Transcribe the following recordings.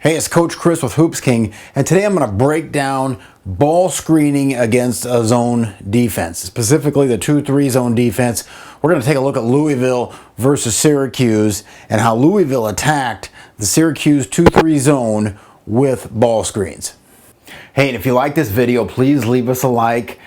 Hey, it's Coach Chris with Hoops King, and today I'm going to break down ball screening against a zone defense, specifically the 2-3 zone defense. We're going to take a look at Louisville versus Syracuse and how Louisville attacked the Syracuse 2-3 zone with ball screens. Hey, and if you like this video, please leave us a like.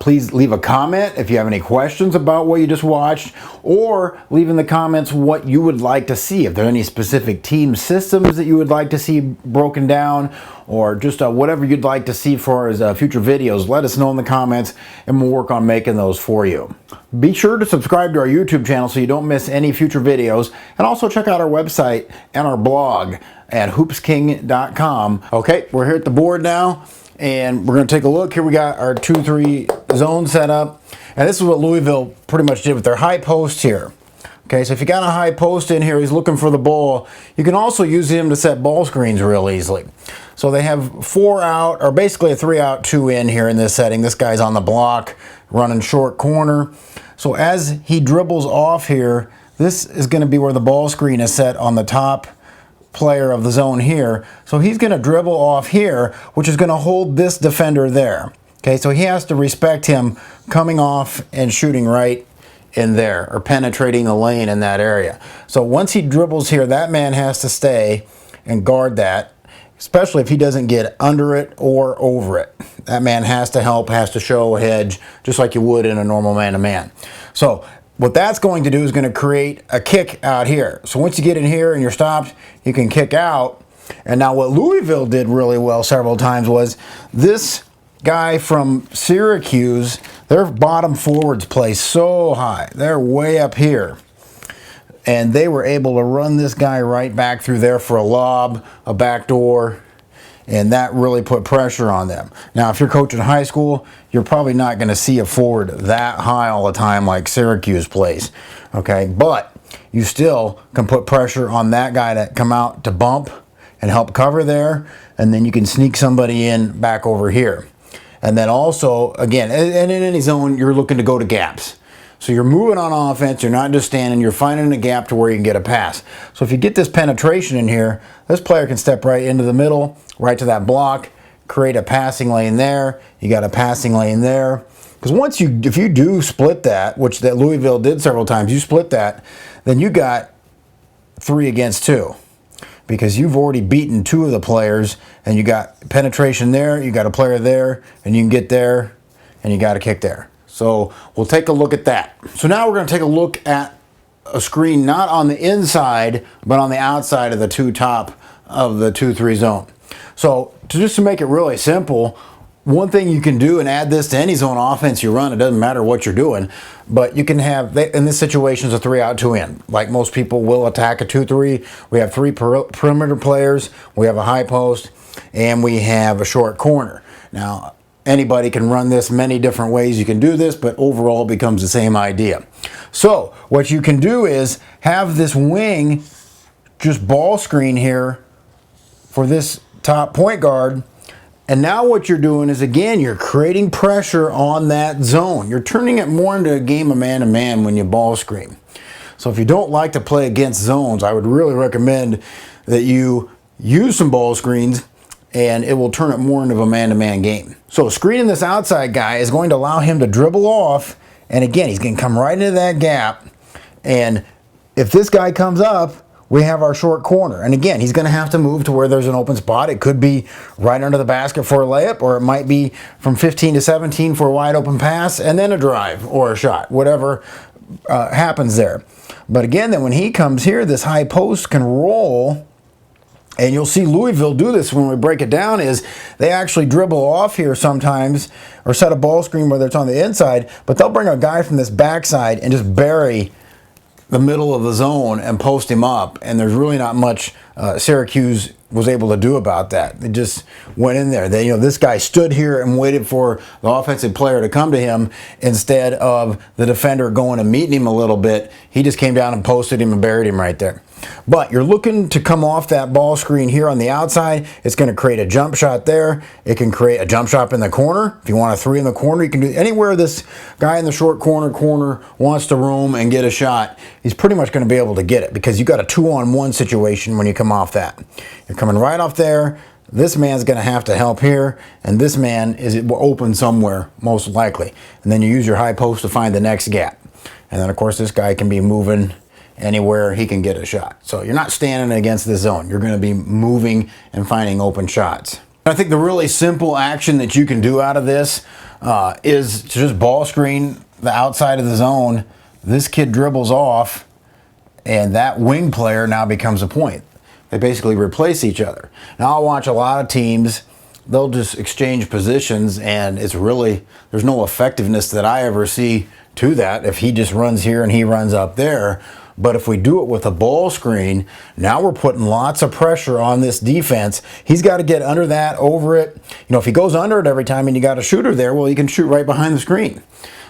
Please leave a comment if you have any questions about what you just watched, or leave in the comments what you would like to see. If there are any specific team systems that you would like to see broken down, or just whatever you'd like to see for as future videos, let us know in the comments and we'll work on making those for you. Be sure to subscribe to our YouTube channel so you don't miss any future videos, and also check out our website and our blog at HoopsKing.com. Okay, we're here at the board now, and we're going to take a look. Here we got our 2-3 zone set up. And this is what Louisville pretty much did with their high post here. Okay, so if you got a high post in here, he's looking for the ball. You can also use him to set ball screens real easily. So they have 4 out, or basically a 3 out, 2 in here in this setting. This guy's on the block, running short corner. So as he dribbles off here, this is going to be where the ball screen is set on the top player of the zone here. So he's going to dribble off here, which is going to hold this defender there. Okay, so he has to respect him coming off and shooting right in there, or penetrating the lane in that area. So once he dribbles here, that man has to stay and guard that, especially if he doesn't get under it or over it. That man has to help, has to show a hedge, just like you would in a normal man-to-man. So what that's going to do is going to create a kick out here. So once you get in here and you're stopped, you can kick out. And now what Louisville did really well several times was this guy from Syracuse, their bottom forwards play so high. They're way up here. And they were able to run this guy right back through there for a lob, a backdoor, and that really put pressure on them. Now, if you're coaching high school, you're probably not going to see a forward that high all the time like Syracuse plays, okay? But you still can put pressure on that guy to come out to bump and help cover there, and then you can sneak somebody in back over here. And then also, again, and in any zone, you're looking to go to gaps. So you're moving on offense, you're not just standing, you're finding a gap to where you can get a pass. So if you get this penetration in here, this player can step right into the middle, right to that block, create a passing lane there, you got a passing lane there. Because if you do split that, which that Louisville did several times, you split that, then you got 3 against 2. Because you've already beaten 2 of the players, and you got penetration there, you got a player there, and you can get there, and you got a kick there. So we'll take a look at that. So now we're going to take a look at a screen not on the inside, but on the outside of the 2 top of the 2-3 zone. So just to make it really simple, one thing you can do, and add this to any zone offense you run, it doesn't matter what you're doing, but you can have, in this situation, it's a 3 out, 2 in. Like most people will attack a 2-3. We have 3 perimeter players, we have a high post, and we have a short corner. Now, anybody can run this many different ways. You can do this, but overall it becomes the same idea. So what you can do is have this wing just ball screen here for this top point guard. And now what you're doing is, again, you're creating pressure on that zone. You're turning it more into a game of man-to-man when you ball screen. So if you don't like to play against zones, I would really recommend that you use some ball screens, and it will turn it more into a man-to-man game. So screening this outside guy is going to allow him to dribble off, and again, he's going to come right into that gap, and if this guy comes up, we have our short corner. And again, he's going to have to move to where there's an open spot. It could be right under the basket for a layup, or it might be from 15 to 17 for a wide open pass, and then a drive or a shot, whatever happens there. But again, then when he comes here, this high post can roll. And you'll see Louisville do this when we break it down, is they actually dribble off here sometimes, or set a ball screen whether it's on the inside, but they'll bring a guy from this backside and just bury the middle of the zone and post him up. And there's really not much Syracuse was able to do about that. They just went in there. This guy stood here and waited for the offensive player to come to him instead of the defender going and meeting him a little bit. He just came down and posted him and buried him right there. But you're looking to come off that ball screen here on the outside. It's going to create a jump shot there. It can create a jump shot in the corner. If you want a three in the corner, you can do anywhere this guy in the short corner wants to roam and get a shot. He's pretty much going to be able to get it because you got a 2-on-1 situation when you come off that. You're coming right off there. This man's going to have to help here, and this man is open somewhere, most likely. And then you use your high post to find the next gap. And then, of course, this guy can be moving anywhere he can get a shot. So you're not standing against the zone. You're going to be moving and finding open shots. I think the really simple action that you can do out of this is to just ball screen the outside of the zone. This kid dribbles off, and that wing player now becomes a point. They basically replace each other. Now I'll watch a lot of teams, they'll just exchange positions, and it's really, there's no effectiveness that I ever see to that if he just runs here and he runs up there. But if we do it with a ball screen, now we're putting lots of pressure on this defense. He's got to get under that, over it. You know, if he goes under it every time and you got a shooter there, well, he can shoot right behind the screen.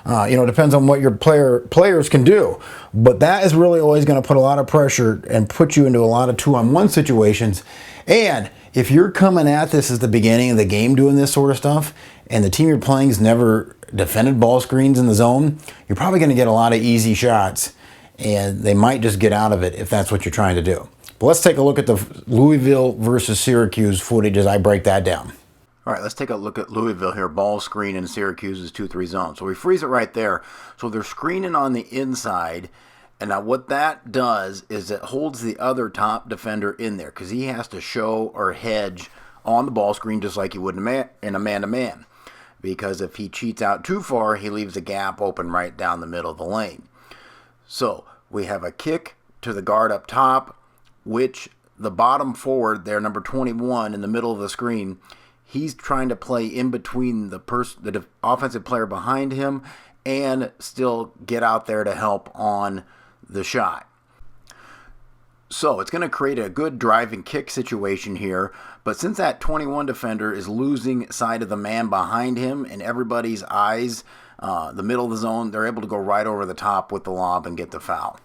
You know, it depends on what your players can do. But that is really always going to put a lot of pressure and put you into a lot of 2-on-1 situations. And if you're coming at this as the beginning of the game doing this sort of stuff, and the team you're playing has never defended ball screens in the zone, you're probably going to get a lot of easy shots, and they might just get out of it if that's what you're trying to do. But let's take a look at the Louisville versus Syracuse footage as I break that down. All right, let's take a look at Louisville here. Ball screen in Syracuse's 2-3 zone. So we freeze it right there. So they're screening on the inside. And now what that does is it holds the other top defender in there because he has to show or hedge on the ball screen just like he would in a man-to-man. Because if he cheats out too far, he leaves a gap open right down the middle of the lane. So we have a kick to the guard up top, which the bottom forward there, number 21, in the middle of the screen, he's trying to play in between the offensive player behind him and still get out there to help on the shot. So it's going to create a good drive and kick situation here. But since that 21 defender is losing sight of the man behind him and everybody's eyes, the middle of the zone, they're able to go right over the top with the lob and get the foul.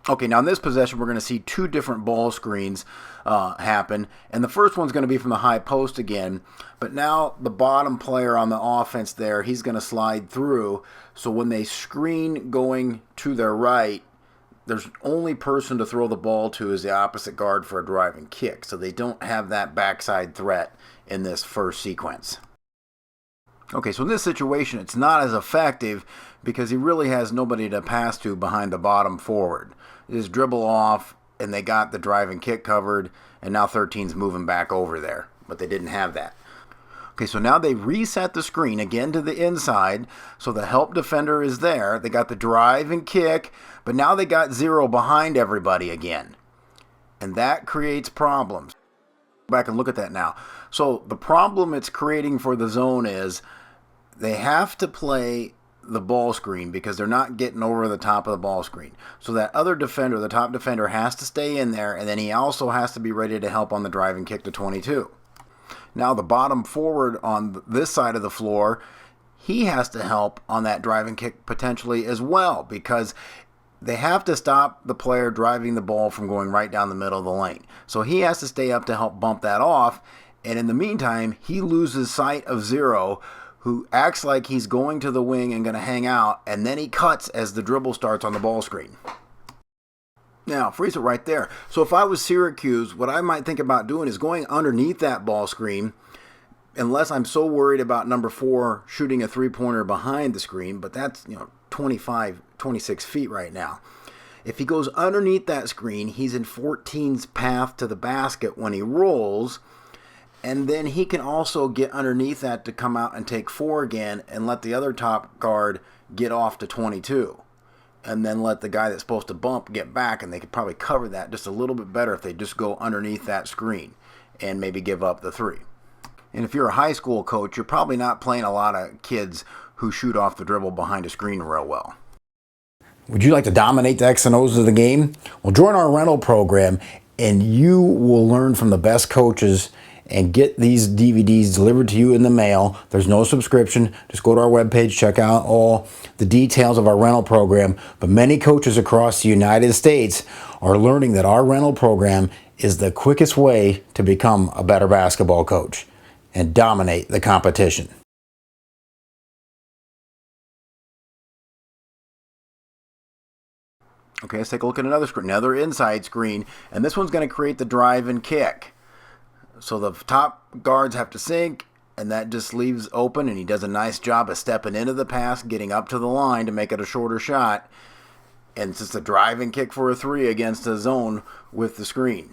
Okay, now in this possession, we're going to see two different ball screens happen. And the first one's going to be from the high post again. But now the bottom player on the offense there, he's going to slide through. So when they screen going to their right, there's only person to throw the ball to is the opposite guard for a driving kick. So they don't have that backside threat in this first sequence. Okay, so in this situation, it's not as effective because he really has nobody to pass to behind the bottom forward. They just dribble off, and they got the drive and kick covered, and now 13's moving back over there, but they didn't have that. Okay, so now they reset the screen again to the inside, so the help defender is there. They got the drive and kick, but now they got 0 behind everybody again, and that creates problems. Go back and look at that now. So the problem it's creating for the zone is they have to play the ball screen because they're not getting over the top of the ball screen. So that other defender, the top defender, has to stay in there, and then he also has to be ready to help on the drive and kick to 22. Now the bottom forward on this side of the floor, he has to help on that drive and kick potentially as well because they have to stop the player driving the ball from going right down the middle of the lane. So he has to stay up to help bump that off, and in the meantime, he loses sight of 0, who acts like he's going to the wing and going to hang out, and then he cuts as the dribble starts on the ball screen. Now, freeze it right there. So if I was Syracuse, what I might think about doing is going underneath that ball screen, unless I'm so worried about number 4 shooting a three-pointer behind the screen, but that's 25, 26 feet right now. If he goes underneath that screen, he's in 14's path to the basket when he rolls, and then he can also get underneath that to come out and take 4 again and let the other top guard get off to 22. And then let the guy that's supposed to bump get back, and they could probably cover that just a little bit better if they just go underneath that screen and maybe give up the 3. And if you're a high school coach, you're probably not playing a lot of kids who shoot off the dribble behind a screen real well. Would you like to dominate the X and O's of the game? Well, join our rental program, and you will learn from the best coaches and get these DVDs delivered to you in the mail. There's no subscription. Just go to our webpage, check out all the details of our rental program. But many coaches across the United States are learning that our rental program is the quickest way to become a better basketball coach and dominate the competition. Okay, let's take a look at another screen, another inside screen, and this one's going to create the drive and kick. So the top guards have to sink, and that just leaves open, and he does a nice job of stepping into the pass, getting up to the line to make it a shorter shot, and it's just a drive and kick for a three against a zone with the screen.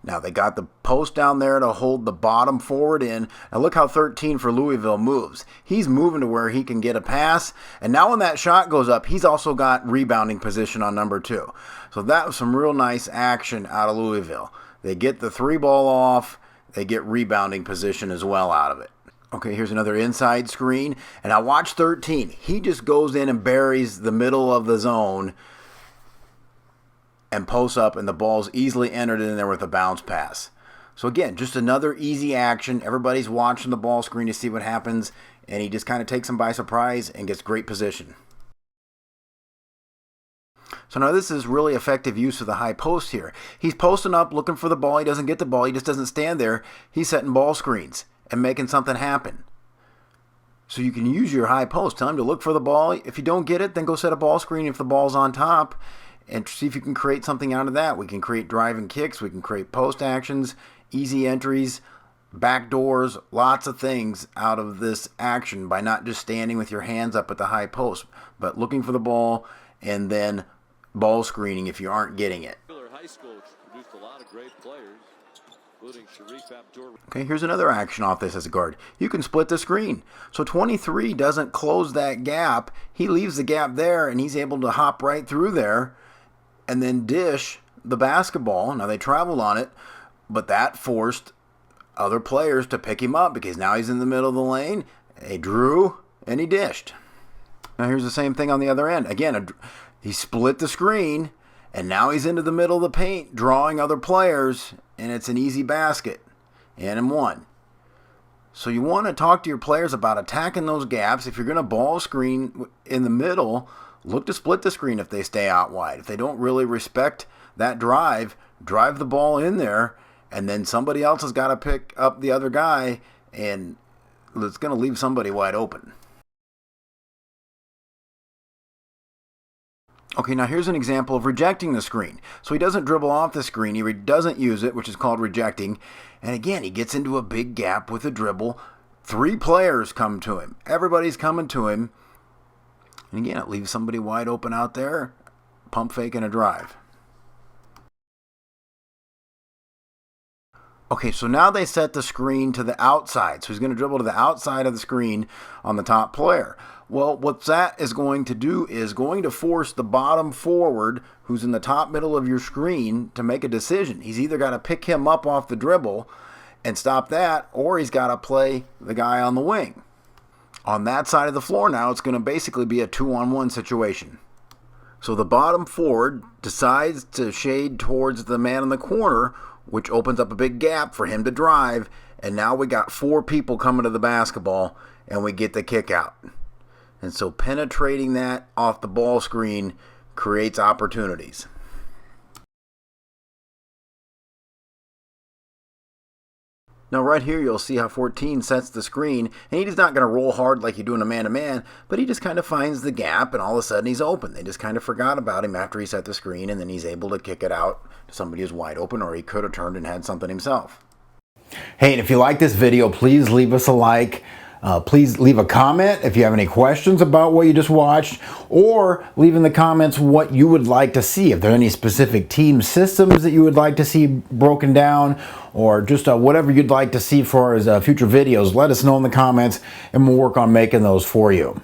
Now they got the post down there to hold the bottom forward in. Now look how 13 for Louisville moves. He's moving to where he can get a pass. And now when that shot goes up, he's also got rebounding position on number 2. So that was some real nice action out of Louisville. They get the 3 ball off. They get rebounding position as well out of it. Okay, here's another inside screen. And now watch 13. He just goes in and buries the middle of the zone and posts up, and the ball's easily entered in there with a bounce pass. So again, just another easy action. Everybody's watching the ball screen to see what happens, and he just kind of takes them by surprise and gets great position. So now this is really effective use of the high post here. He's posting up, looking for the ball. He doesn't get the ball. He just doesn't stand there. He's setting ball screens and making something happen. So you can use your high post. Tell him to look for the ball. If you don't get it, then go set a ball screen if the ball's on top, and see if you can create something out of that. We can create drive and kicks. We can create post actions, easy entries, back doors, lots of things out of this action by not just standing with your hands up at the high post, but looking for the ball and then ball screening if you aren't getting it. High school produced a lot of great players, including Sharif Abdur. Okay, here's another action off this as a guard. You can split the screen. So 23 doesn't close that gap. He leaves the gap there, and he's able to hop right through there and then dish the basketball. Now they traveled on it, but that forced other players to pick him up because now he's in the middle of the lane. He drew and he dished. Now here's the same thing on the other end. Again, he split the screen, and now he's into the middle of the paint drawing other players, and it's an easy basket and one. So you want to talk to your players about attacking those gaps. If you're going to ball screen in the middle, look to split the screen if they stay out wide. If they don't really respect that drive the ball in there, and then somebody else has got to pick up the other guy, and it's going to leave somebody wide open. Okay, now here's an example of rejecting the screen. So he doesn't dribble off the screen. He doesn't use it, which is called rejecting. And again, he gets into a big gap with a dribble. 3 players come to him. Everybody's coming to him. And again, it leaves somebody wide open out there, pump fake and a drive. Okay, so now they set the screen to the outside. So he's going to dribble to the outside of the screen on the top player. Well, what that is going to do is going to force the bottom forward, who's in the top middle of your screen, to make a decision. He's either got to pick him up off the dribble and stop that, or he's got to play the guy on the wing. On that side of the floor now, it's going to basically be a 2-on-1 situation. So the bottom forward decides to shade towards the man in the corner, which opens up a big gap for him to drive. And now we got 4 people coming to the basketball, and we get the kick out. And so penetrating that off the ball screen creates opportunities. Now right here you'll see how 14 sets the screen, and he's not going to roll hard like you do in a man-to-man, but he just kind of finds the gap, and all of a sudden he's open. They just kind of forgot about him after he set the screen, and then he's able to kick it out to somebody who's wide open, or he could have turned and had something himself. Hey, and if you like this video, please leave us a like. Please leave a comment if you have any questions about what you just watched, or leave in the comments what you would like to see. If there are any specific team systems that you would like to see broken down, or just whatever you'd like to see for as future videos, let us know in the comments and we'll work on making those for you.